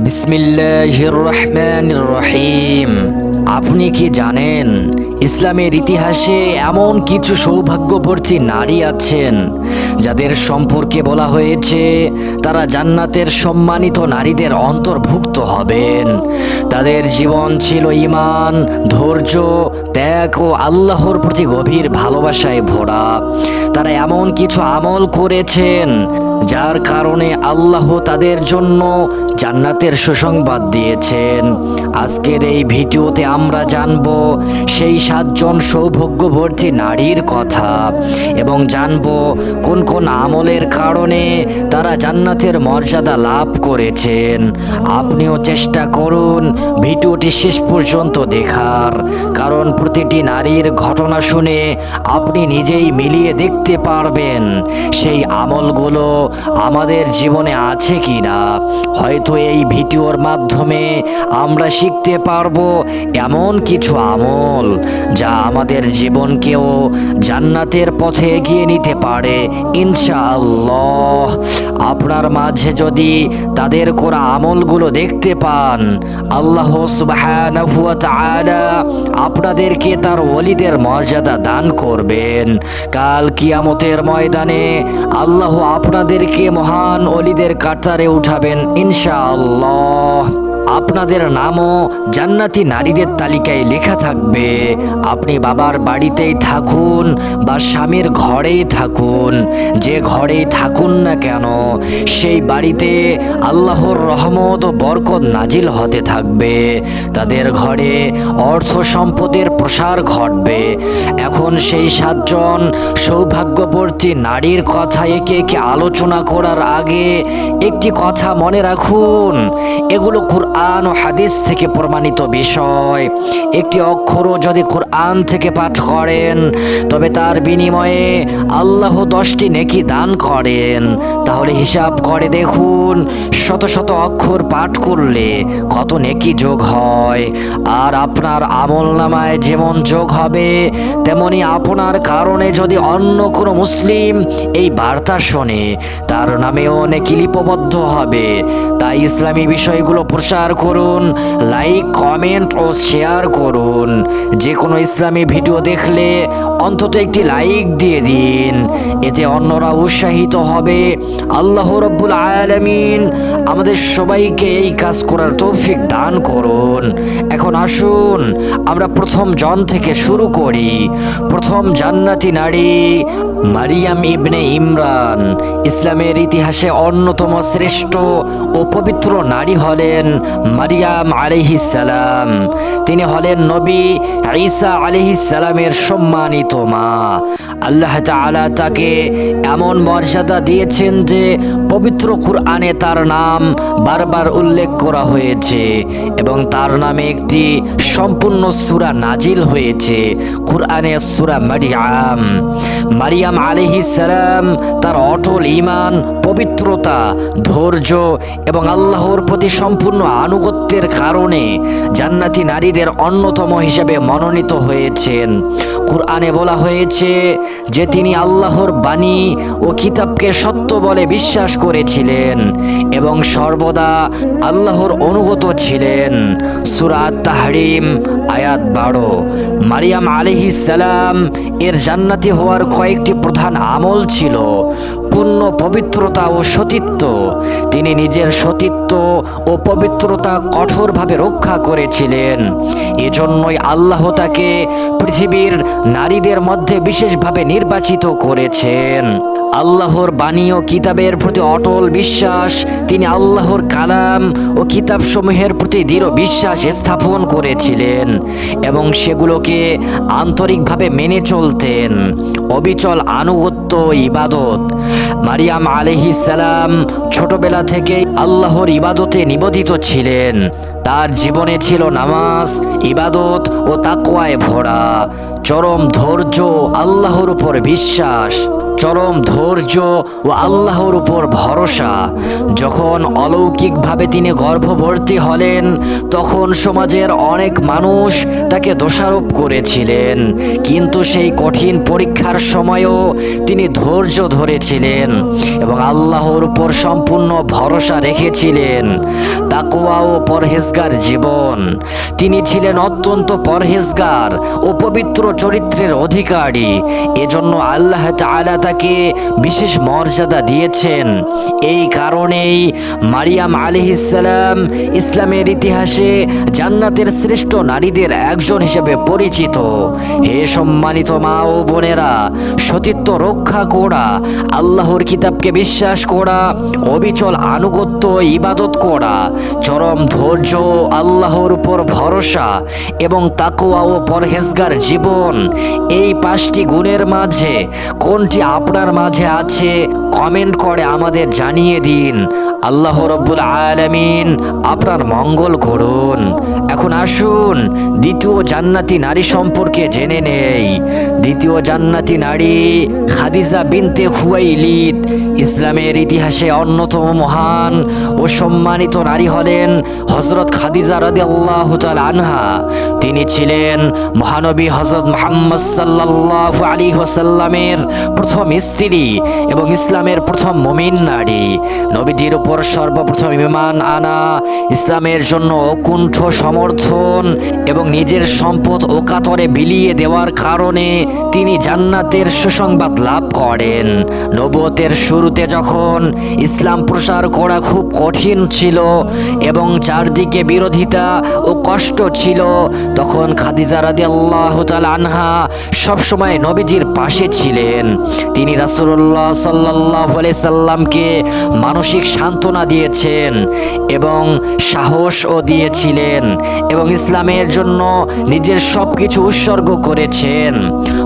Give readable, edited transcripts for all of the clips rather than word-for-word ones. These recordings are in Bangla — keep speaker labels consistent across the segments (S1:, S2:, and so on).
S1: বিসমিল্লাহির রহমানির রহিম। আপনি কি জানেন ইসলামের ইতিহাসে এমন কিছু সৌভাগ্যবর্তী নারী আছেন যাদের সম্পর্কে বলা হয়েছে তারা জান্নাতের সম্মানিত নারীদের অন্তর্ভুক্ত হবেন। তাদের জীবন ছিল ঈমান, ধৈর্য, ত্যাগ ও আল্লাহর প্রতি গভীর ভালোবাসায় ভরা। তারা এমন কিছু আমল করেছেন যার কারণে আল্লাহ তাদের জন্য জান্নাতের সুসংবাদ দিয়েছেন। আজকের এই ভিডিওতে আমরা জানব সেই 7 জন সৌভাগ্যবর্তী নারীর কথা এবং জানব কোন কোন আমলের কারণে তারা জান্নাতের মর্যাদা লাভ করেছেন। আপনিও চেষ্টা করুন ভিডিওটি শেষ পর্যন্ত দেখার, কারণ প্রতিটি নারীর ঘটনা শুনে আপনি নিজেই মিলিয়ে দেখতে পারবেন সেই আমলগুলো আমাদের জীবনে আছে কিনা। হয়তো এই ভিডিওর মাধ্যমে আমরা শিখতে পারবো এমন কিছু আমল যা আমাদের জীবনকেও জান্নাতের পথে এগিয়ে নিতে পারে ইনশাআল্লাহ। আপনার মাঝে যদি তাদের করা আমলগুলো দেখতে পান, আল্লাহ সুবহানাহু ওয়া তাআলা আপনাদেরকে তার ওলিদের মর্যাদা দান করবেন। কাল কিয়ামতের ময়দানে আল্লাহ আপনাদেরকে মহান ওলিদের কাতারে উঠাবেন ইনশাআল্লাহ। আপনাদের নামও জান্নাতি নারীদের তালিকায় লেখা থাকবে। আপনি বাবার বাড়িতেই থাকুন বা স্বামীর ঘরেই থাকুন, যে ঘরেই থাকুন না কেন সেই বাড়িতে আল্লাহর রহমত ও বরকত নাজিল হতে থাকবে। তাদের ঘরে অর্থ সম্পদের প্রসার ঘটবে। এখন সেই 7 জন সৌভাগ্যবর্তী নারীর কথা একে একে আলোচনা করার আগে একটি কথা মনে রাখুন, এগুলো কুরআন ও হাদিস থেকে প্রমাণিত বিষয়। একটি অক্ষরও যদি কুরআন থেকে পাঠ করেন তবে তার বিনিময়ে আল্লাহ 10টি নেকি দান করেন। তাহলে হিসাব করে দেখুন শত শত অক্ষর পাঠ করলে কত নেকি যোগ হয়। আর আপনার আমলনামায় যেমন যোগ হবে তেমনি আপনার কারণে যদি অন্য কোনো মুসলিম এই বার্তা শোনে তার নামেও নেকি লিপিবদ্ধ হবে। তাই ইসলামী বিষয়গুলো প্রচার করুন, লাইক, কমেন্ট ও শেয়ার করুন। যে কোনো ইসলামী ভিডিও দেখলে অন্তত একটি লাইক দিয়ে দিন, এতে অন্যরা উৎসাহিত হবে। আল্লাহ রাব্বুল আলামিন আমাদের সবাইকে এই কাজ করার তৌফিক দান করুন। এখন আসুন আমরা প্রথম জন থেকে শুরু করি। প্রথম জান্নাতি নারী মারিয়াম ইবনে ইমরান। ইসলামের ইতিহাসে অন্যতম শ্রেষ্ঠ ও পবিত্র নারী হলেন মারিয়াম আলাইহিস সালাম। তিনি হলেন নবী ঈসা আলাইহিস সালামের সম্মানিত মা। আল্লাহ তাআলা তাকে এমন মর্যাদা দিয়েছেন যে পবিত্র কুরআনে তার নাম বারবার উল্লেখ করা হয়েছে এবং তার নামে একটি সম্পূর্ণ সূরা নাজিল হয়েছে, কুরআনে সূরা মারিয়াম। মারিয়াম আলাইহিস সালাম তার অটল ঈমান, পবিত্রতা, ধৈর্য এবং আল্লাহর প্রতি সম্পূর্ণ আনুগত্যের কারণে জান্নাতি নারীদের অন্যতম হিসেবে মনোনীত হয়েছেন। কুরআনে বলা হয়েছে যে তিনি আল্লাহর বাণী ও কিতাবকে সত্য বলে বিশ্বাস করেছিলেন এবং সর্বদা আল্লাহর অনুগত ছিলেন। সূরা আত-তাহরিম আয়াত 12। মারিয়াম আলাইহিস সালাম এর জান্নাতি হওয়ার কয়েকটি প্রধান আমল ছিল পূর্ণ পবিত্রতা ও সতীত্ব। তিনি নিজের সতীত্ব ও পবিত্রতা কঠোরভাবে রক্ষা করেছিলেন। এজন্যই আল্লাহ তাকে পৃথিবীর নারীদের মধ্যে বিশেষভাবে নির্বাচিত করেছেন। আল্লাহর বাণী ও কিতাবের প্রতি অটল বিশ্বাস, তিনি আল্লাহর কালাম ও কিতাবসমূহের প্রতি দৃঢ় বিশ্বাস স্থাপন করেছিলেন এবং সেগুলোকে আন্তরিকভাবে মেনে চলতেন। অবিচল আনুগত্য ও ইবাদত। মারিয়াম আলাইহিস সালাম ছোটবেলা থেকেই আল্লাহর ইবাদতে নিবেদিত ছিলেন। তার জীবনে ছিল নামাজ, ইবাদত ও তাকওয়ায় ভরা। চরম ধৈর্য, আল্লাহর উপর বিশ্বাস। চরম ধৈর্য ও আল্লাহর উপর ভরসা। যখন অলৌকিকভাবে তিনি গর্ভবতী হলেন, তখন সমাজের অনেক মানুষ তাকে দোষারোপ করেছিলেন, কিন্তু সেই কঠিন পরীক্ষার সময়ও তিনি ধৈর্য ধরেছিলেন এবং আল্লাহর উপর সম্পূর্ণ ভরসা রেখেছিলেন। তাকওয়া ও পরহেজগার জীবন। তিনি ছিলেন অত্যন্ত পরহেজগার ও পবিত্র চরিত্রের অধিকারী। এজন্য আল্লাহ তাআলা তাকে বিশেষ মর্যাদা দিয়েছেন। এই কারণেই মারিয়াম আলাইহিস সালাম ইসলামের ইতিহাসে জান্নাতের শ্রেষ্ঠ নারীদের একজন হিসেবে পরিচিত। হে সম্মানিত মা ও বোনেরা, সতীত্ব রক্ষা করা, আল্লাহর কিতাবকে বিশ্বাস করা, অবিচল আনুগত্য ইবাদত করা, চরম ধৈর্য, আল্লাহর উপর ভরসা এবং তাকওয়া ও পরহেজগার জীবন, এই 5টি গুণের মাঝে কোনটি আপনার মাঝে আছে কমেন্ট করে আমাদের জানিয়ে দিন। আল্লাহ রাব্বুল আলামিন আপনার মঙ্গল করুন। এখন আসুন দ্বিতীয় জান্নাতি নারী সম্পর্কে জেনে নেই। দ্বিতীয় জান্নাতি নারী খাদিজা বিনতে খুয়াইলিদ। ইসলামের ইতিহাসে অন্যতম মহান ও সম্মানিত নারী হলেন হযরত খাদিজা রাদিয়াল্লাহু তাআলা আনহা। তিনি ছিলেন মহানবী হযরত মুহাম্মদ সাল্লাল্লাহু আলাইহি ওয়াসাল্লামের প্রথম স্ত্রী এবং ইসলামের প্রথম মুমিন নারী। নবীজির উপর সর্বপ্রথম ঈমান আনা, ইসলামের জন্য অকুণ্ঠ সমর্থন এবং নিজের সম্পদ অকাতরে বিলিয়ে দেওয়ার কারণে তিনি জান্নাতের সুসংবাদ লাভ করেন। নবুয়তের শুরুতে যখন ইসলাম প্রচার করা খুব কঠিন ছিল এবং চারদিকে বিরোধিতা ও কষ্ট ছিল, তখন খাদিজা রাদিয়াল্লাহু তাআলা আনহা সবসময় নবীজির পাশে ছিলেন। তিনি রাসূলুল্লাহ সাল্লাল্লাহু আলাইহি সাল্লামকে মানসিক সান্ত্বনা দিয়েছেন এবং সাহসও দিয়েছিলেন এবং ইসলামের জন্য নিজের সবকিছু উৎসর্গ করেছেন।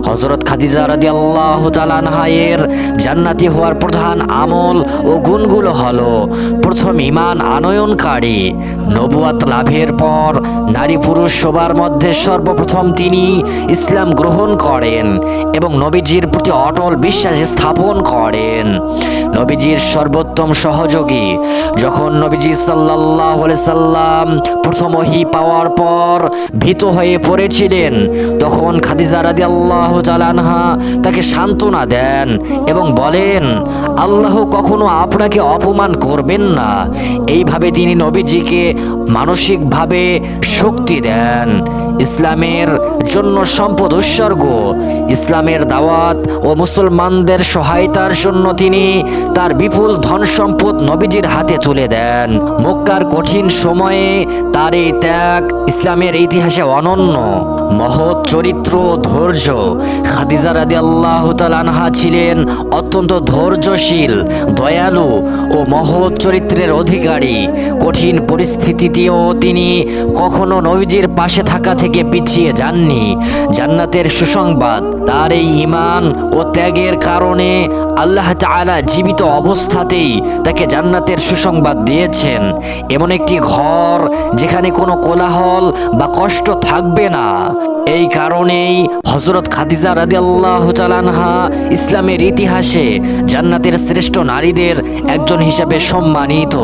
S1: হযরত খাদিজা রাদিয়াল্লাহু তাআলা আনহা এর জান্নাতি হওয়ার প্রধান আমল ও গুণগুলো হলো: প্রথম, ঈমান আনয়নকারী। নবুয়াত লাভের পর নারী পুরুষ সবার মধ্যে সর্বপ্রথম তিনি ইসলাম গ্রহণ করেন এবং নবীজির প্রতি অটল বিশ্বাস স্থাপন করেন। নবীজির সর্বোত্তম সহযোগী। যখন নবীজি সাল্লাল্লাহু আলাইহি সাল্লাম প্রথম ওহী পাওয়ার পর ভীত হয়ে পড়েছিলেন, তখন খাদিজা রাদিয়াল্লাহু তাআলা আনহা তাকে সান্ত্বনা দেন এবং বলেন, আল্লাহ কখনো আপনাকে অপমান করবেন না। এইভাবে তিনি নবীজিকে মানসিকভাবে শক্তি দেন। ইসলামের জন্য সম্পদ উৎসর্গ। ইসলামের দাওয়াত ও মুসলমানদের সহায়তার জন্য তিনি তার বিপুল ধন সম্পদ নবীজির হাতে তুলে দেন। মক্কার কঠিন সময়ে তার এই ত্যাগ ইসলামের ইতিহাসে অনন্য। মহৎ চরিত্র, ধৈর্য। খাদিজা রাদিয়াল্লাহু তাআলা আনহা ছিলেন অত্যন্ত ধৈর্যশীল, দয়ালু ও মহৎ চরিত্রের অধিকারী। কঠিন পরিস্থিতিতেও তিনি কখনো নবীজির পাশে থাকা থেকে পিছিয়ে যাননি। জান্নাতের সুসংবাদ। তার এই ঈমান ও ত্যাগের কারণে আল্লাহ তাআলা জীবিত অবস্থাতেই তাকে জান্নাতের সুসংবাদ দিয়েছেন, এমন একটি ঘর যেখানে কোনো কোলাহল বা কষ্ট থাকবে না। এই কারণেই হযরত খাদিজা রাদিয়াল্লাহু তাআলা আনহা ইসলামের ইতিহাসে জান্নাতের শ্রেষ্ঠ নারীদের একজন হিসাবে সম্মানিত।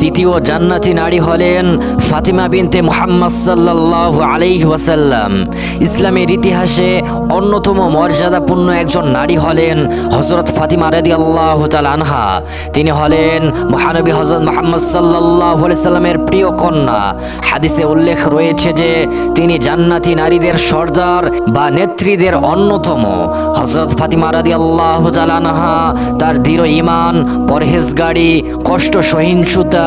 S1: তৃতীয় জান্নাতি নারী হলেন ফাতিমা বিনতে মুহাম্মদ সাল্লাল্লাহু আলাইহি ওয়াসাল্লাম। ইসলামের ইতিহাসে অন্যতম মর্যাদাপূর্ণ একজন নারী হলেন হযরত ফাতিমা রাদিয়াল্লাহু তাআলা আনহা। তিনি হলেন মহানবী হযরত মুহাম্মদ সাল্লাল্লাহু আলাইহি সাল্লামের প্রিয় কন্যা। হাদিসে উল্লেখ রয়েছে যে তিনি জান্নাতি নারীদের সর্দার বা নেত্রীদের অন্যতম। হযরত ফাতিমা রাদিয়াল্লাহু তাআলা আনহা তার দৃঢ় ঈমান, পরহেজগারি, কষ্ট সহিষ্ণুতা,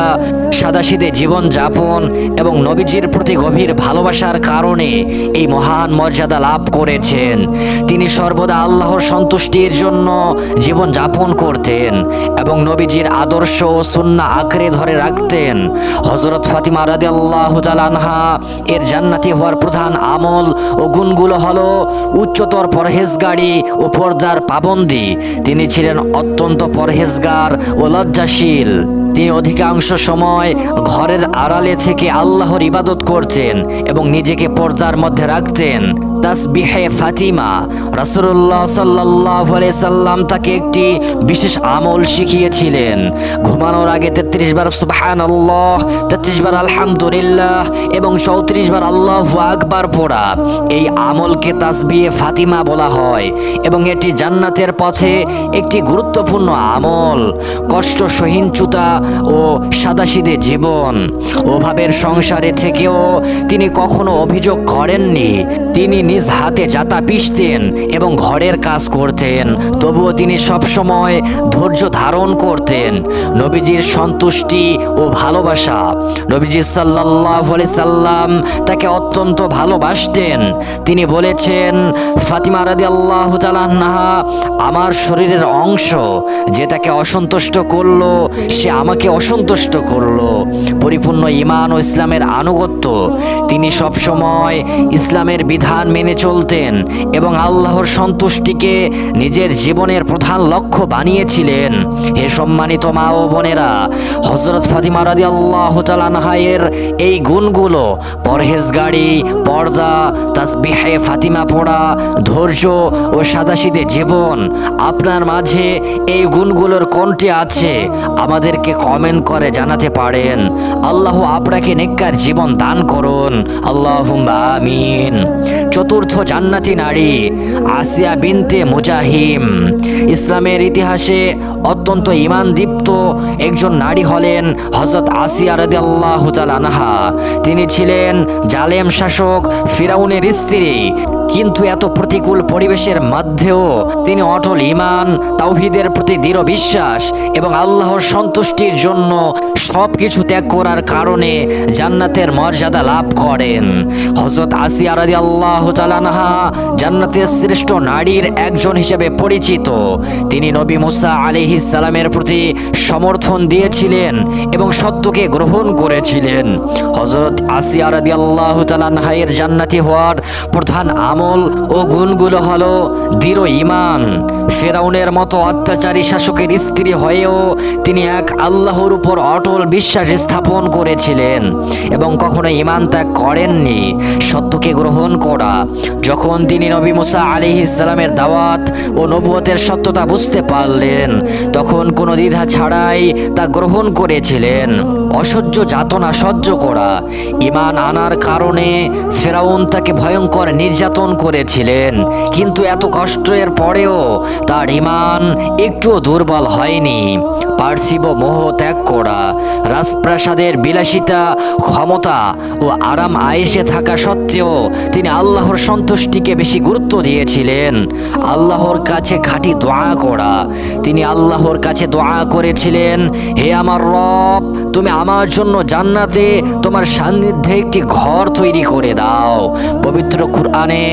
S1: সাদাসিধে জীবন যাপন এবং নবীজির প্রতি গভীর ভালোবাসার কারণে এই মহান মর্যাদা লাভ করেছেন। তিনি সর্বদা আল্লাহর সন্তুষ্টির জন্য জীবন যাপন করতেন এবং নবীজির আদর্শ ও সুন্নাহ আঁকড়ে ধরে রাখতেন। হযরত ফাতিমা রাদিয়াল্লাহু তাআলা আনহা এর জান্নাতি হওয়ার প্রধান আমল ও গুণগুলো হলো: উচ্চতর পরহেজগারি ও পর্দার পাবন্দি। তিনি ছিলেন অত্যন্ত পরহেজগার ও লজ্জাশীল। তিনি অধিকাংশ সময় ঘরের আড়ালে থেকে আল্লাহর ইবাদত করতেন এবং নিজেকে পর্দার মধ্যে রাখতেন। তাসবিহে ফাতিমা, রাসূলুল্লাহ সাল্লাল্লাহু আলাইহি সাল্লাম তাকে একটি বিশেষ আমল শিখিয়েছিলেন। ঘুমানোর আগে 33 বার সুবহানাল্লাহ, 33 বার আলহামদুলিল্লাহ এবং 34 বার আল্লাহু আকবার পড়া। এই আমলকে তাসবিহে ফাতিমা বলা হয় এবং এটি জান্নাতের পথে একটি গুরুত্বপূর্ণ আমল। কষ্ট সহিষ্ণুতা ও সাদাসিধে জীবন, অভাবের সংসারে থেকেও তিনি কখনো অভিযোগ করেননি। তিনি নিজ হাতে জাতা পিষতেন এবং ঘরের কাজ করতেন, তবুও তিনি সবসময় ধৈর্য ধারণ করতেন। নবীজির সন্তুষ্টি ও ভালোবাসা, নবীজি সাল্লাল্লাহু আলাইহি সাল্লাম তাকে অত্যন্ত ভালোবাসতেন। তিনি বলেছেন, ফাতিমা রাদিয়াল্লাহু তাআলা আনহা আমার শরীরের অংশ, যে তাকে অসন্তুষ্ট করলো সে আমাকে অসন্তুষ্ট করলো। পরিপূর্ণ ঈমান ও ইসলামের আনুগত্য, তিনি সবসময় ইসলামের বিধান মেনে চলতেন এবং আল্লাহর সন্তুষ্টিকে নিজের জীবনের প্রধান লক্ষ্য বানিয়েছিলেন। হে সম্মানিত মা ও বোনেরা, হযরত ফাতিমা রাদিয়াল্লাহু তাআলা আনহায়ের এই গুণগুলো, পরহেজগারি, পর্দা, তাসবিহে ফাতিমা পড়া, ধৈর্য ও সাদাসিধে জীবন, আপনার মাঝে এই গুণগুলোর কোনটি আছে আমাদেরকে কমেন্ট করে জানাতে পারেন। আল্লাহ আপনাকে নেককার জীবন দান করুন, আল্লাহুম্মা আমিন। চতুর্থ জান্নাতি নারী আসিয়া বিনতে মুজাহিম। ইসলামের ইতিহাসে অত্যন্ত ঈমানদীপ্ত একজন নারী হলেন হযরত আসিয়া রাদিয়াল্লাহু তাআলা আনহা। তিনি ছিলেন জালেম শাসক ফিরাউনের স্ত্রী, কিন্তু এত প্রতিকূল পরিবেশের মধ্যেও তিনি অটল ঈমান, তাওহীদের প্রতি দৃঢ় বিশ্বাস এবং আল্লাহর সন্তুষ্টির জন্য সবকিছু ত্যাগ করার কারণে জান্নাতের মর্যাদা লাভ করেন। হযরত আসিয়া রাদিয়াল্লাহু তাআলা আনহা জান্নাতের শ্রেষ্ঠ নারীর একজন হিসেবে পরিচিত। তিনি নবী মুসা আলাইহিস সালামের প্রতি সমর্থন দিয়েছিলেন এবং সত্যকে গ্রহণ করেছিলেন। হযরত আসিয়া রাদিয়াল্লাহু তাআলা আনহার জান্নাতি হওয়ার প্রধান আমল ও গুণগুলো হলো দৃঢ় ঈমান। ফেরাউনের মতো অত্যাচারী শাসকের স্ত্রী হয়েও তিনি এক আল্লাহর উপর অটল বিশ্বাস স্থাপন করেছিলেন এবং কখনো ঈমান ত্যাগ করেননি। সত্যকে গ্রহণ করা, যখন তিনি নবী মুসা আলাইহিস সালামের দাওয়াত ও নবুয়তের সত্যতা বুঝতে পারলেন, তখন কোনো দ্বিধা ছাড়াই তা গ্রহণ করেছিলেন। অসহ্য যাতনা সহ্য করা, ঈমান আনার কারণে ফেরাউন তাকে ভয়ঙ্কর নির্যাতন করেছিলেন, কিন্তু এত কষ্টের পরেও তার ঈমান একটুও দুর্বল হয়নি। পার্থিব মোহ ত্যাগ করা, রাজপ্রাসাদের বিলাসিতা, ক্ষমতা ও আরাম আয়েশে থাকা সত্ত্বেও তিনি আল্লাহর সন্তুষ্টিকে বেশি গুরুত্ব দিয়েছিলেন। আল্লাহর কাছে খাঁটি দোয়া করা, তিনি আল্লাহর কাছে দোয়া করেছিলেন, হে আমার রব, তুমি আমার জন্য জান্নাতে তোমার সান্নিধ্যে একটি ঘর তৈরি করে দাও। পবিত্র কুরআনে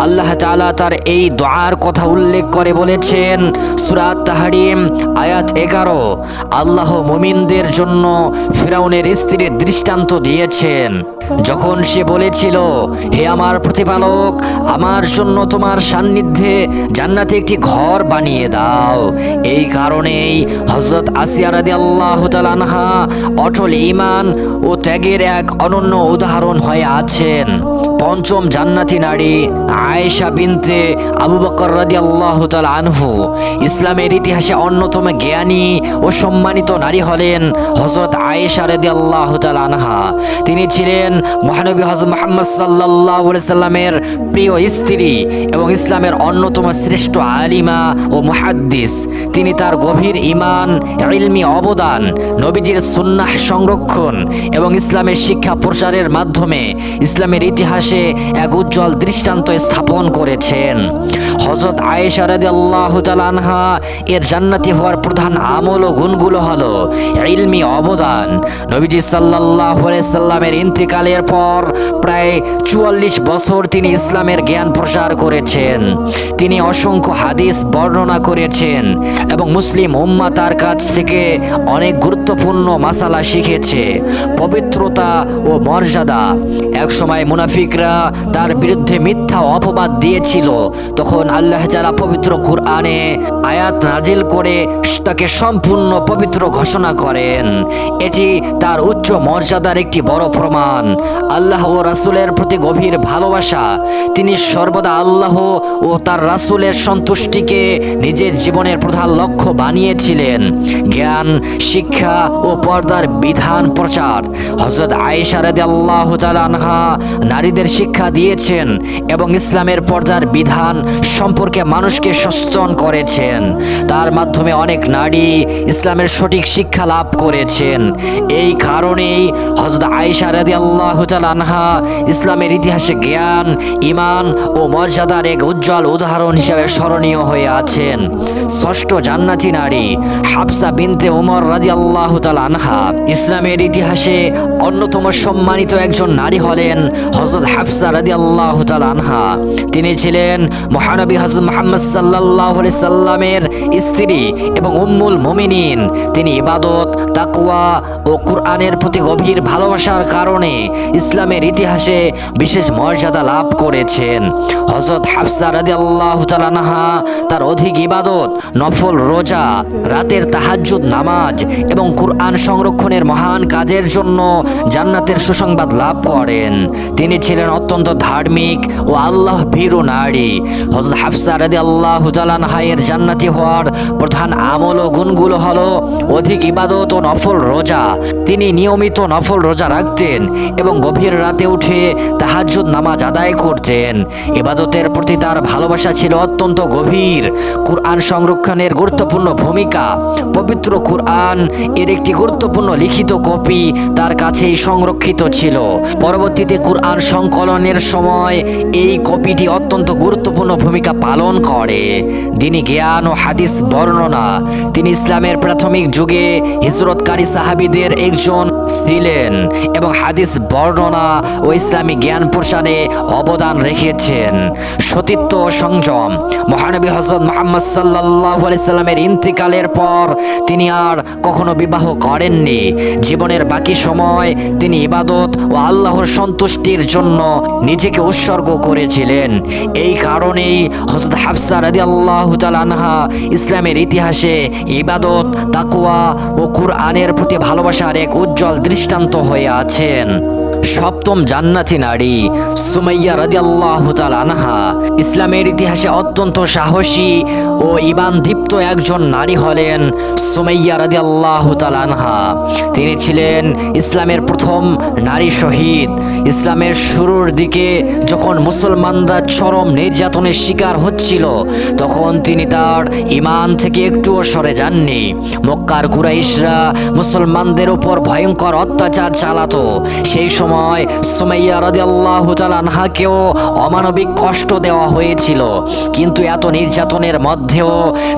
S1: আল্লাহ তাআলা তার এই দোয়ার কথা উল্লেখ করে বলেছেন, সূরা তাহরিম আয়াত 11, আল্লাহ মুমিনদের জন্য ফিরাউনের স্ত্রীর দৃষ্টান্ত দিয়েছেন, যখন সে বলেছিল, হে আমার প্রতিপালক, আমার জন্য তোমার সান্নিধ্যে জান্নাতে একটি ঘর বানিয়ে দাও। এই কারণেই হযরত আসিয়া রাদিয়াল্লাহু তাআলা আনহা অটল ঈমান ও ত্যাগের এক অনন্য উদাহরণ হয়ে আছেন। পঞ্চম জান্নাতি নারী আয়েশা বিনতে আবু বকর রাদিয়াল্লাহু তাআলা আনহু। ইসলামের ইতিহাসে অন্যতম জ্ঞানী ও সম্মানিত নারী হলেন হযরত আয়েশা রাদিয়াল্লাহু তাআলা আনহা। তিনি ছিলেন মহানবী হযরত মুহাম্মদ সাল্লাল্লাহু আলাইহি সাল্লামের প্রিয় স্ত্রী এবং ইসলামের অন্যতম শ্রেষ্ঠ আলিমা ও মুহাদ্দিস। তিনি তার গভীর ঈমান, ইলমি অবদান, নবীজির সুন্নাহ সংরক্ষণ এবং ইসলামের শিক্ষা প্রচারের মাধ্যমে ইসলামের ইতিহাসে এক উজ্জ্বল দৃষ্টান্ত স্থাপন করেছেন। হযরত আয়েশা রাদিয়াল্লাহু তাআলা আনহা এর জান্নাতি হওয়ার প্রধান আমল ও গুণগুলো হলো ইলমি অবদান। নবীজি সাল্লাল্লাহু আলাইহি সাল্লামের ইন্তেকালের পর প্রায় 44 বছর তিনি ইসলামের জ্ঞান প্রসার করেছেন। তিনি অসংখ্য হাদিস বর্ণনা করেছেন এবং মুসলিম উম্মাহ তার কাছ থেকে অনেক গুরুত্ব গুরুত্বপূর্ণ মাসালা শিখেছে, পবিত্রতা ও মর্যাদা। একসময় মুনাফিকরা তার বিরুদ্ধে মিথ্যা অপবাদ দিয়েছিল, তখন আল্লাহ তাআলা পবিত্র কুরআনে আয়াত নাজিল করে তাকে সম্পূর্ণ পবিত্র ঘোষণা করেন। এটি তার উচ্চ মর্যাদার একটি বড় প্রমাণ। আল্লাহ ও রাসূলের প্রতি গভীর ভালোবাসা। তিনি সর্বদা আল্লাহ ও তার রাসূলের সন্তুষ্টিকে নিজের জীবনের প্রধান লক্ষ্য বানিয়েছিলেন। জ্ঞান, শিক্ষা ও পর্দার বিধান প্রচার। হযরত আয়েশা রাদিয়াল্লাহু তাআলা আনহা নারীদের শিক্ষা দিয়েছেন এবং ইসলামের পর্দার বিধান সম্পর্কে মানুষকে সচেতন করেছেন। তার মাধ্যমে অনেক নারী ইসলামের সঠিক শিক্ষা লাভ করেছেন। এই কারণেই হযরত আয়েশা রাদিয়াল্লাহু তাআলা আনহা ইসলামের ইতিহাসে জ্ঞান, ঈমান ও মর্যাদার এক উজ্জ্বল উদাহরণ হিসেবে স্মরণীয় হয়ে আছেন। ষষ্ঠ জান্নাতি নারী হাফসা বিনতে ওমর রাদিয়াল্লাহু তাআলা আনহা। ইসলামের ইতিহাসে অন্যতম সম্মানিত একজন নারী হলেন হযরত হাফসা রাদিয়াল্লাহু তাআলা আনহা। তিনি ছিলেন মহানবী হযরত মুহাম্মদ সাল্লাল্লাহু আলাইহি সাল্লামের স্ত্রী এবং উম্মুল মুমিনিন। তিনি ইবাদত, তাকওয়া ও কুরআনের প্রতি গভীর ভালোবাসার কারণে ইসলামের ইতিহাসে বিশেষ মর্যাদা লাভ করেছেন। হযরত হাফসা রাদিয়াল্লাহু তাআলা আনহা তার অধিক ইবাদত, নফল রোজা, রাতের তাহাজ্জুদ নামাজ এবং কুরআন সংরক্ষণের মহান কাজের জন্য জান্নাতের সুসংবাদ লাভ করেন। তিনি ছিলেন অত্যন্ত ধার্মিক ও আল্লাহ ভীরু নারী। হযরত হাফসা রাদিয়াল্লাহু তাআলা আনহা এর জান্নাতি হওয়ার প্রধান আমল ও গুণগুলো হলো অধিক ইবাদত ও নফল রোজা। তিনি নিয়মিত নফল রোজা রাখতেন এবং গভীর রাতে উঠে তাহাজ্জুদ নামাজ আদায় করতেন। ইবাদতের প্রতি তার ভালোবাসা ছিল অত্যন্ত গভীর। কুরআন সংরক্ষণের গুরুত্বপূর্ণ ভূমিকা। পবিত্র কুরআন এর একটি গুরুত্বপূর্ণ লিখিত কপি তার কাছেই সংরক্ষিত ছিল। পরবর্তীতে কুরআন সংকলনের সময় এই কপিটি অত্যন্ত গুরুত্বপূর্ণ ভূমিকা পালন করে। দ্বীনি জ্ঞান ও হাদিস বর্ণনা। তিনি ইসলামের প্রাথমিক যুগে হিজরতকারী সাহাবীদের একজন ছিলেন এবং হাদিস বর্ণনা ও ইসলামী জ্ঞান প্রসারে অবদান রেখেছেন। সতীত্ব ও সংযম। মহানবী হযরত মুহাম্মদ সাল্লাল্লাহু আলাইহি সাল্লামের ইন্তিকালের পর তিনি আর কখনো বিবাহ করেননি। জীবনের বাকি সময় তিনি ইবাদত ও আল্লাহর সন্তুষ্টির জন্য নিজেকে উৎসর্গ করেছিলেন। এই কারণেই হযরত হাফসা রাদিয়াল্লাহু তাআলা আনহা ইসলামের ইতিহাসে ইবাদত, তাকওয়া ও কুরআনের প্রতি ভালোবাসার এক উজ্জ্বল দৃষ্টান্ত হয়ে আছেন। সপ্তম জান্নাতি নারী সুমাইয়া রাদিয়াল্লাহু তাআলা আনহা। ইসলামের ইতিহাসে অত্যন্ত সাহসী ও ঈমানদীপ্ত একজন নারী হলেন সুমাইয়া রাদিয়াল্লাহু তাআলা আনহা। তিনি ছিলেন ইসলামের প্রথম নারী শহীদ। ইসলামের শুরুর দিকে যখন মুসলমানরা চরম নির্যাতনের শিকার হচ্ছিল, তখন তিনি তার ঈমান থেকে একটুও সরে যাননি। মক্কার কুরাইশরা মুসলমানদের উপর ভয়ঙ্কর অত্যাচার চালাতো। সেই সময় সুমাইয়া রাদিয়াল্লাহু তাআলা আনহাকেও অমানবিক কষ্ট দেওয়া হয়েছিল, কিন্তু এত নির্যাতনের মধ্যেও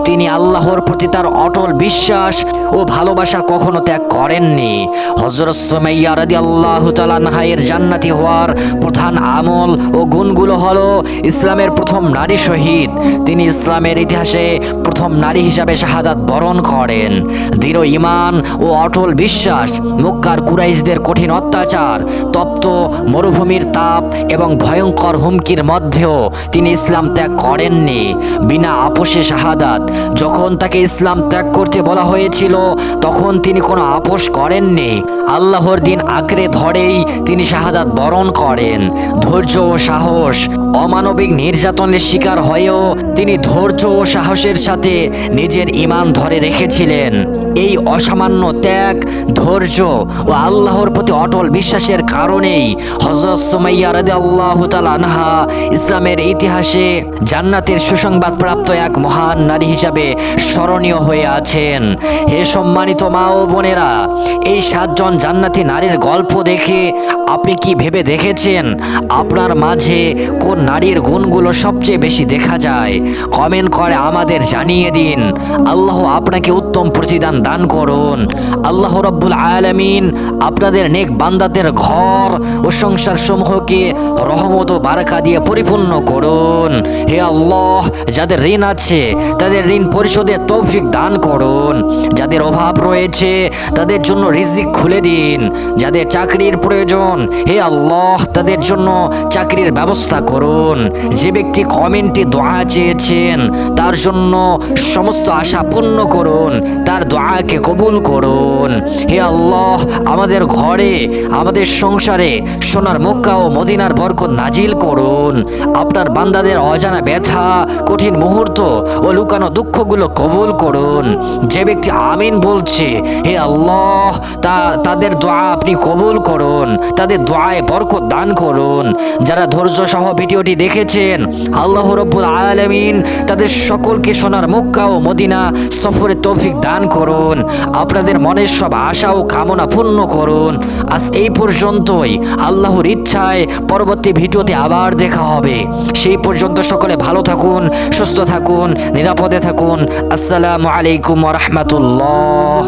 S1: তিনি আল্লাহর প্রতি তার অটল বিশ্বাস ও ভালোবাসা কখনো ত্যাগ করেননি। হযরত সুমাইয়া রাদিয়াল্লাহু তাআলা আনহা এর জান্নাতি হওয়ার প্রধান আমল ও গুণগুলো হলো ইসলামের প্রথম নারী শহীদ। তিনি ইসলামের ইতিহাসে প্রথম নারী হিসাবে শাহাদাত বরণ করেন। দৃঢ় ঈমান ও অটল বিশ্বাস। মক্কার কুরাইশদের কঠিন অত্যাচার, তপ্ত মরুভূমির তাপ এবং ভয়ঙ্কর হুমকির মধ্যেও তিনি ইসলাম ত্যাগ করেননি। বিনা আপোষে শাহাদাত। যখন তাকে ইসলাম ত্যাগ করতে বলা হয়েছিল, তখন তিনি কোনো আপোষ করেননি। আল্লাহর দিন আঁকড়ে ধরেই তিনি শাহাদাত বরণ করেন। ধৈর্য ও সাহস। অমানবিক নির্যাতনের শিকার হয়েও তিনি ধৈর্য ও সাহসের সাথে নিজের ঈমান ধরে রেখেছিলেন। এই অসামান্য ত্যাগ, ধৈর্য ও আল্লাহর প্রতি অটল বিশ্বাসের কারণেই হযরত সুমাইয়া রাদিয়াল্লাহু তাআলা আনহা ইসলামের ইতিহাসে জান্নাতের সুসংবাদ প্রাপ্ত এক মহান নারী হিসাবে স্মরণীয় হয়ে আছেন। হে সম্মানিত মা ও বোনেরা, এই 7 জন জান্নাতি নারীর গল্প দেখে আপনি কি ভেবে দেখেছেন আপনার মাঝে কোন নারীর গুণগুলো সবচেয়ে বেশি দেখা যায়? কমেন্ট করে আমাদের জানিয়ে দিন। আল্লাহ আপনাকে উত্তম প্রতিদান দান করুন। আল্লাহ রাব্বুল আলামিন আপনাদের নেক বান্দাদের ঘর ও সংসার সমূহকে রহমত ও বারাকা দিয়ে পরিপূর্ণ করুন। হে আল্লাহ, যাদের ঋণ আছে তাদের ঋণ পরিশোধের তৌফিক দান করুন। যাদের অভাব রয়েছে তাদের জন্য রিজিক খুলে দিন। যাদের চাকরির প্রয়োজন, হে আল্লাহ, তাদের জন্য চাকরির ব্যবস্থা করুন। যে ব্যক্তি কমেন্টে দোয়া চেয়েছেন তার জন্য সমস্ত আশা পূর্ণ করুন, তার দোয়াকে কবুল করুন। হে আল্লাহ, আমাদের ঘরে, আমাদের সংসারে সোনার মক্কা ও মদিনার বরকত নাজিল করুন। আপনার বান্দাদের অজানা ব্যথা, কঠিন মুহূর্ত ও লুকানো দুঃখগুলো কবুল করুন। যে ব্যক্তি আমিন বলছে, হে আল্লাহ, তাদের দোয়া আপনি কবুল করুন, তাদের দোয়ায় বরকত দান করুন। যারা ধৈর্য সহ ভিডিওটি দেখেছেন, আল্লাহ রাব্বুল আলামিন তাদের সকলকে সোনার মক্কা ও মদিনা সফরে তৌফিক দান করুন। আপনাদের মনের সব আশা ও কামনা পূর্ণ করুন। আজ এই পর্যন্তই। আল্লাহর ইচ্ছায় পরবর্তী ভিডিওতে আবার দেখা হবে। সেই পর্যন্ত সকলে ভালো থাকুন, সুস্থ থাকুন, নিরাপদে থাকুন। আসসালামু আলাইকুম ওয়া রাহমাতুল্লাহ।